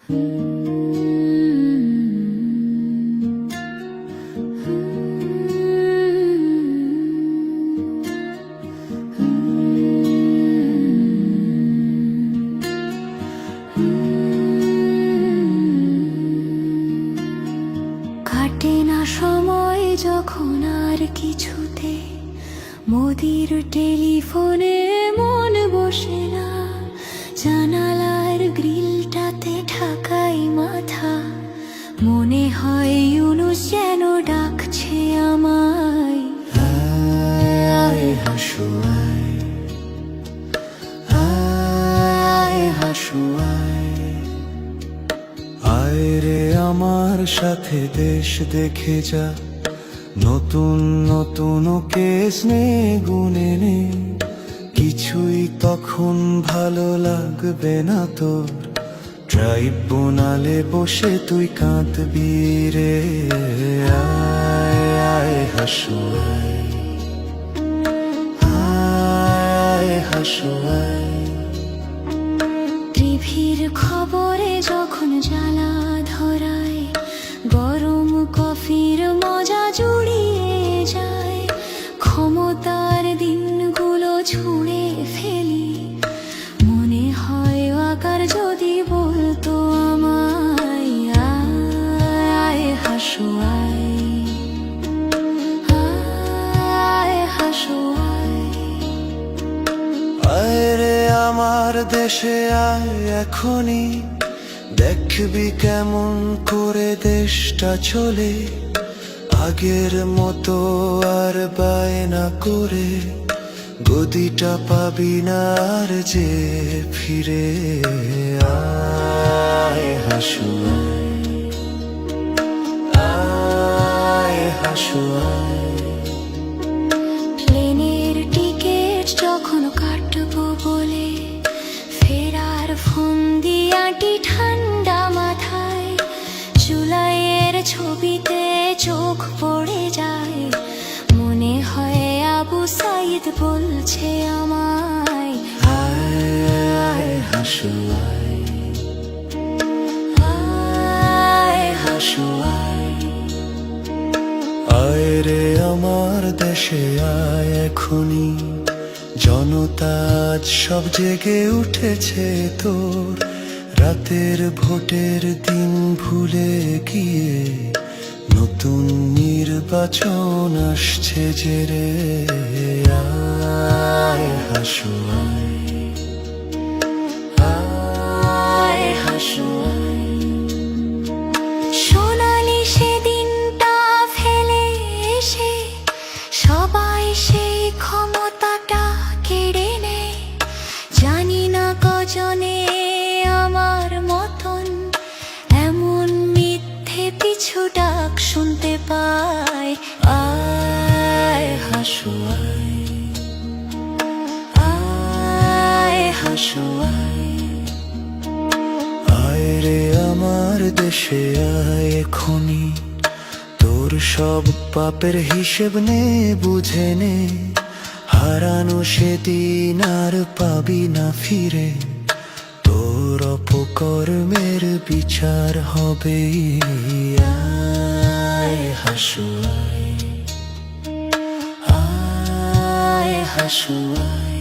কাটে না সময় যখন আর কিছুতে, মোদির টেলিফোনে মন বসে না, জানালার গ্রিলটাতে ঠাকাই মাথা, মনে হয় ইউনুস যেন ডাকছে আমায়। আয় হাসু আয়, আয় হাসু আয়, আয় রে আমার সাথে দেশ দেখে যা, নতুন নতুন কেস নে গুনে নে, কিছুই তখন ভালো লাগবে না তোর, ট্রাইব্যুনালে বসে তুই কাঁদবি রে। আয় আয় হাসু আয়, আয় হাসু আয়, টিভির খবরে যখন জ্বালা ধরায়, গরম কফির মজা জুড়িয়ে যায়, ক্ষমতার দিনগুলো ছুঁড়ে ফেলি, মনে হয় আকার যদি বলতো আমায়। আয় হাসু আয়, আয় হাসু আয়, আয় রে আমার দেশে আয় এখনই, দেখবি কেমন করে দেশটা চলে, আগের মতো আর বায়না করে গদিটা পাবি না আর যে ফিরে। আয় হাসু আয়, আয় হাসু আয়, প্লেনের টিকিট যখন কাটবো বলে, ফেরার ফন্দিয়াটি ঠান্ডা মাথায়, জুলাইয়ের ছবিতে চোখ পড়ে যায়, মনে হয় আবু সাইদ বলছে আমায়। আয় আয় হাসু আয়, আয় হাসু আয়, আয় রে আমার দেশে আয় এখনই, জনতা আজ সব জেগে উঠেছে তোর, রাতের ভোটের দিন ভুলে গিয়ে নতুন নির্বাচন আসছে যে রে। আয় হাসু আয়, আয় হাসু আয়, সোনালি সেদিনটা ফেলে এসে সবাই সেই ক্ষমতাটা কেড়ে নেয়, জানি না কজনে আমার মতন এমন মিথ্যে পিছু ডাক শুনতে পায়। আয় হাসু আয়, আয় হাসু আয়, আয় রে আমার দেশে আয় এখনই, তোর সব পাপের হিসেব নে বুঝে নে, হারানো সেদিন আর পাবি না ফিরে, তোর অপকর্মের বিচার হবে। আয় হাসু আয়, আয় হাসু আয়।